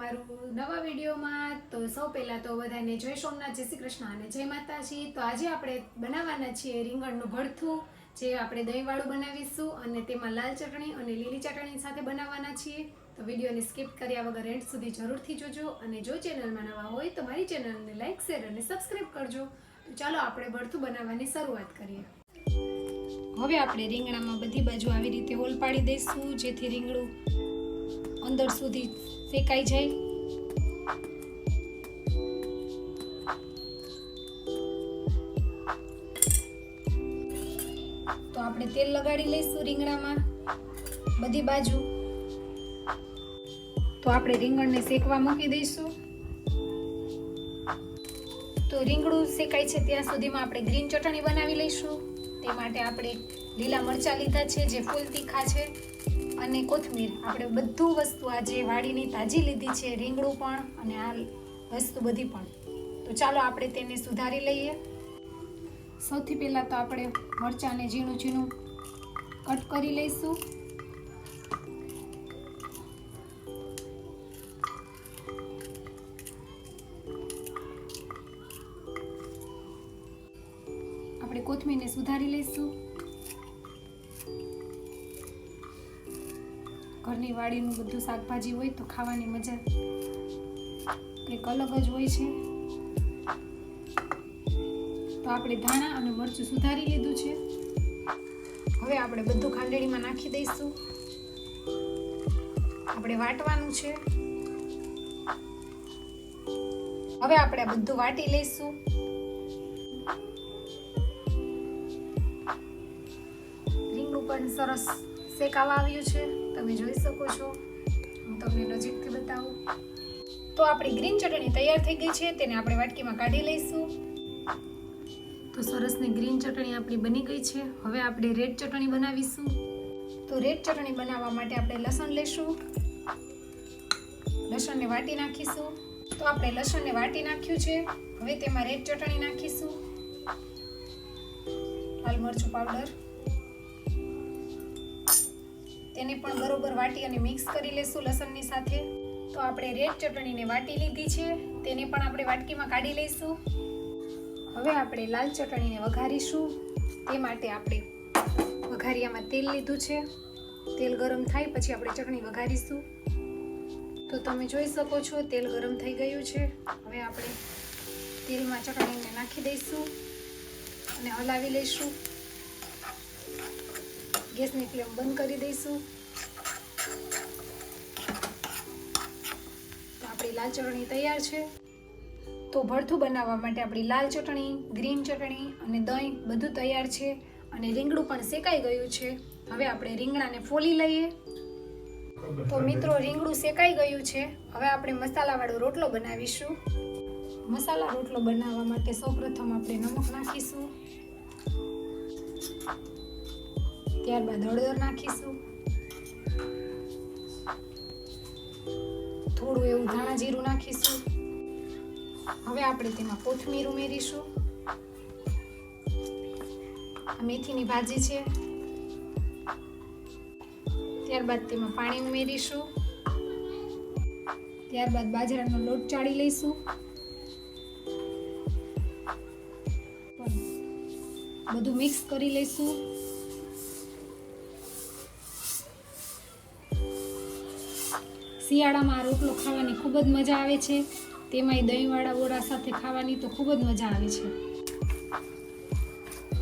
તમારું નવા વિડીયોમાં। તો સૌ પહેલાં તો બધાને જય સોમનાથ, જય શ્રી કૃષ્ણ અને જય માતાજી। તો આજે આપણે બનાવવાના છીએ રીંગણનું ભરથું, જે આપણે દહીંવાળું બનાવીશું અને તેમાં લાલ ચટણી અને લીલી ચટણી સાથે બનાવવાના છીએ। તો વિડીયોને સ્કીપ કર્યા વગર એન્ડ સુધી જરૂરથી જોજો અને જો ચેનલમાં નવા હોય તો મારી ચેનલને લાઇક, શેર અને સબસ્ક્રાઈબ કરજો। તો ચાલો આપણે ભરથું બનાવવાની શરૂઆત કરીએ। હવે આપણે રીંગણામાં બધી બાજુ આવી રીતે હોલ પાડી દઈશું, જેથી રીંગણું અંદર સુધી શેકાઈ જાય। તો આપણે તેલ લગાડી લઈશું રીંગણામાં બધી બાજુ। તો આપણે રીંગણને શેકવા મૂકી દઈશું। તો રીંગણું શેકાય છે ત્યાં સુધીમાં આપણે ગ્રીન ચટણી બનાવી લઈશું। તે માટે આપણે લીલા મરચાં લીધા છે, જે ફૂલ તીખા છે, અને કોથમીર। આપણે બધું વસ્તુ આજે વાડીની તાજી લીધી છે, રીંગણું પણ અને આ વસ્તુ બધી પણ। તો ચાલો આપણે તેને સુધારી લઈએ। સૌથી પહેલાં તો આપણે મરચાંને ઝીણું ઝીણું કટ કરી લઈશું। આપણે કોથમીરને સુધારી લઈશું। ઘરની વાડીનું બધું શાકભાજી હોય તો ખાવાની મજા કંઈક અલગ જ હોય છે। તો આપણે ધાણા અને મરચું સુધારી લીધું છે। હવે આપણે બધું ખાંડણીમાં નાખી દઈશું। આપણે વાટવાનું છે। હવે આપણે બધું વાટી લઈશું। રીંગણું પણ સરસ શેકાવા આવ્યું છે, તમે જોઈ શકો છો। હું તમને નજીકથી બતાવું। તો આપણી ગ્રીન ચટણી તૈયાર થઈ ગઈ છે, તેને આપણે વાટકીમાં કાઢી લઈશું। તો સરસ ને ગ્રીન ચટણી આપણી બની ગઈ છે। હવે આપણે રેડ ચટણી બનાવીશું। તો રેડ ચટણી બનાવવા માટે આપણે લસણ લઈશું। લસણને વાટી નાખીશું। તો આપણે લસણને વાટી નાખ્યું છે। હવે તેમાં રેડ ચટણી નાખીશું, લાલ મરચું પાવડર, તેને પણ બરોબર વાટી અને મિક્સ કરી લેશું લસણની સાથે। તો આપણે રેડ ચટણીને વાટી લીધી છે, તેને પણ આપણે વાટકીમાં કાઢી લઈશું। હવે આપણે લાલ ચટણીને વઘારીશું। તે માટે આપણે વઘારિયામાં તેલ લીધું છે। તેલ ગરમ થાય પછી આપણે ચટણી વઘારીશું। તો તમે જોઈ શકો છો તેલ ગરમ થઈ ગયું છે। હવે આપણે તેલમાં ચટણીને નાખી દઈશું અને હલાવી લઈશું। ગેસની ફ્લેમ બંધ કરી દઈશું। તો આપણી લાલ ચટણી તૈયાર છે। તો ભરથું બનાવવા માટે આપણી લાલ ચટણી, ગ્રીન ચટણી અને દહીં બધું તૈયાર છે, અને રીંગણું પણ શેકાઈ ગયું છે। હવે આપણે રીંગણાને ફોલી લઈએ। તો મિત્રો, રીંગણું શેકાઈ ગયું છે। હવે આપણે મસાલાવાળો રોટલો બનાવીશું। મસાલા રોટલો બનાવવા માટે સૌપ્રથમ આપણે નમક નાખીશું, ત્યારબાદ હળદર નાખીશું, થોડું એવું ધાણા જીરું નાખીશું। હવે આપણે તેમાં કોથમીર ઉમેરીશું। આ મેથીની ભાજી છે। ત્યારબાદ તેમાં પાણી ઉમેરીશું। ત્યારબાદ બાજરાનો લોટ ચાળી લઈશું। બધું મિક્સ કરી લઈશું। શિયાળામાં આ રોટલો ખાવાની ખૂબ જ મજા આવે છે, તેમાંય દહીંવાળા ઓરા સાથે ખાવાની તો ખૂબ જ મજા આવે છે।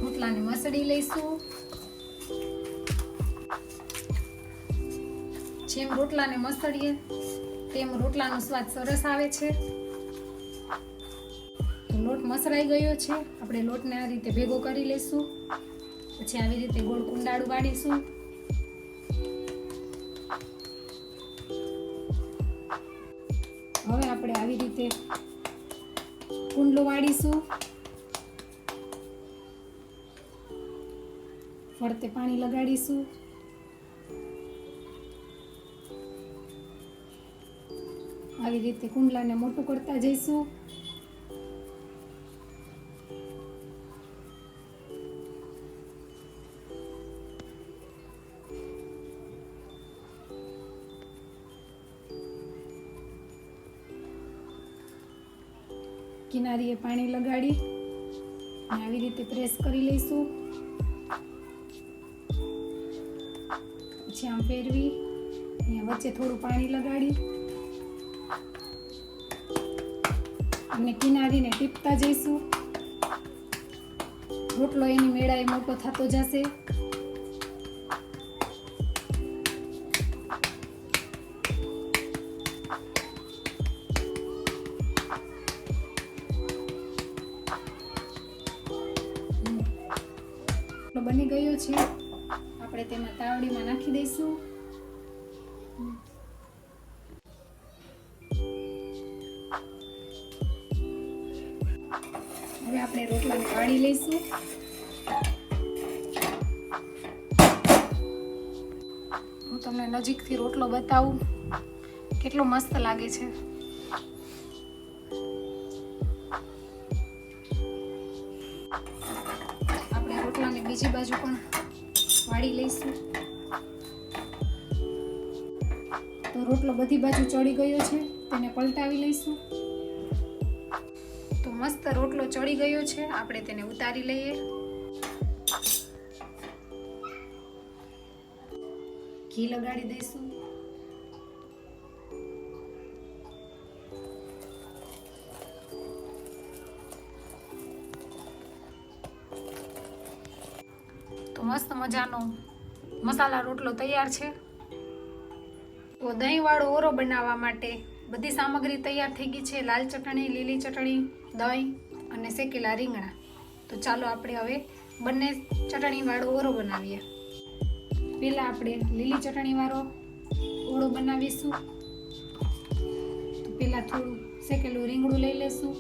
રોટલાને મસળી લઈશું। જેમ રોટલાને મસળીએ તેમ રોટલાનો સ્વાદ સરસ આવે છે। તો લોટ મસળાઈ ગયો છે। આપણે લોટને આ રીતે ભેગો કરી લઈશું, પછી આવી રીતે ગોળ કુંડાળું વાળીશું। હવે આપણે આવી રીતે કુંડલો વાળીશું, ફરતે પાણી લગાડીશું। આવી રીતે કુંડલાને મોટું કરતા જઈશું। કિનારીએ પાણી લગાડી અને આવી રીતે પ્રેસ કરી લઈશું. પછી આમ ફેરવી અહીંયા વચ્ચે થોડું પાણી લગાડી અને કિનારીને ટીપતા જઈશું. રોટલો એની મેળાએ મોટો થતો જશે. બની ગયો છે. આપણે તેમાં તાવડીમાં નાખી દઈશું. હવે આપણે રોટલાને વાળી લઈશું. હું તમને નજીકથી રોટલો બતાવું કેટલો મસ્ત લાગે છે. આપણે રોટલાને બીજી બાજુ પણ વાળી લઈશું. તો રોટલો બધી બાજુ ચડી ગયો છે, તેને પલટાવી લઈશું. તો મસ્ત રોટલો ચડી ગયો છે, આપણે તેને ઉતારી લઈએ. ઘી લગાડી દઈશું. તો મસ્ત મજાનો મસાલા રોટલો તૈયાર છે. તો દહીંવાળો ઓરો બનાવવા માટે બધી સામગ્રી તૈયાર થઈ ગઈ છે. લાલ ચટણી, લીલી ચટણી, દહીં અને શેકેલા રીંગણા. તો ચાલો આપણે હવે બંને ચટણીવાળો ઓરો બનાવીએ. પહેલાં આપણે લીલી ચટણીવાળો ઓળો બનાવીશું. તો પહેલાં થોડું શેકેલું રીંગણું લઈ લેશું.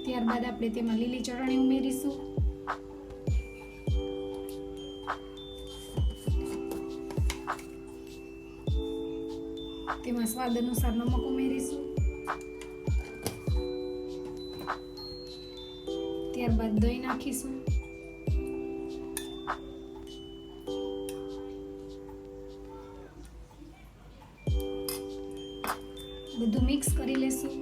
ત્યારબાદ આપણે તેમાં લીલી ચટણી ઉમેરીશું. તેમાં સ્વાદ અનુસાર નમક ઉમેરીશું. ત્યારબાદ દહીં નાખીશું. બધું મિક્સ કરી લેશું.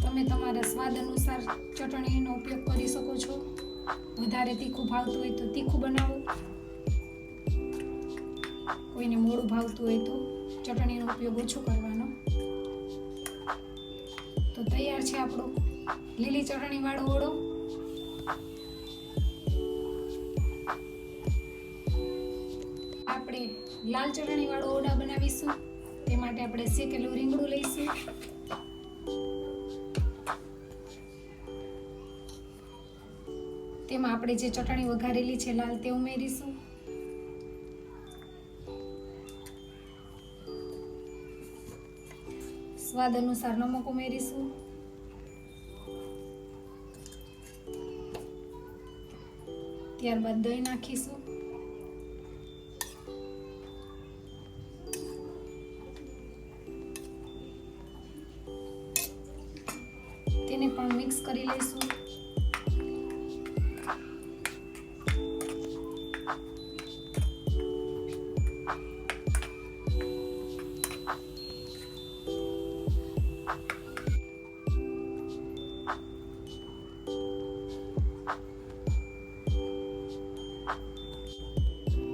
તમે તમારા સ્વાદ અનુસાર ચટણીનો ઉપયોગ કરી શકો છો. વધારે તીખું ભાવતું હોય તો તીખું બનાવો, કોઈને મોળું ભાવતું હોય તો ચટણીનો ઉપયોગ ઓછો કરવાનો. તો તૈયાર છે આપણો લીલી ચટણીવાળો ઓળો. આપણે લાલ ચટણીવાળો ઓળા બનાવીશું. તે માટે આપણે શેકેલું રીંગણું લઈશું. તેમાં આપણે જે ચટણી વઘારેલી છે લાલ તે ઉમેરીશું. સ્વાદ અનુસાર નમક ઉમેરીશું. ત્યારબાદ દહીં નાખીશું. તેને પણ મિક્સ કરી લઈશું.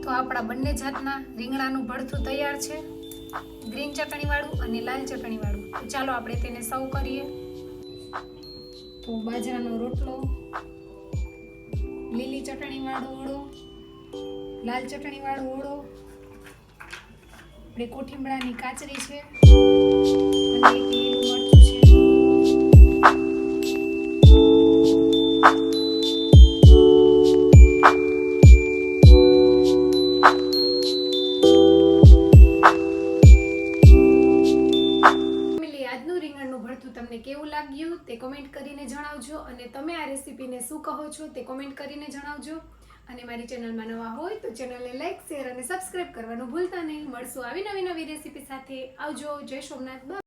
તો આપણા બંને જાતના રીંગણાનું ભરથું તૈયાર છે, ગ્રીન ચટણીવાળું અને લાલ ચટણીવાળું. તો ચાલો આપણે તેને સર્વ કરીએ. તો બાજરાનો રોટલો, લીલી ચટણીવાળો ઓળો, લાલ ચટણીવાળો ઓળો, આપણે કોઠીંબડાની કાચરી છે અને એક લીલું મરચું છે. તમને કેવું લાગ્યું તે કોમેન્ટ કરીને જણાવજો અને તમે આ રેસીપીને શું કહો છો તે કોમેન્ટ કરીને જણાવજો. અને મારી ચેનલમાં નવા હોય તો ચેનલને લાઈક, શેર અને સબસ્ક્રાઇબ કરવાનું ભૂલતા નહીં. મળશું આવી નવી રેસીપી સાથે. આવજો. જય સોમનાથ.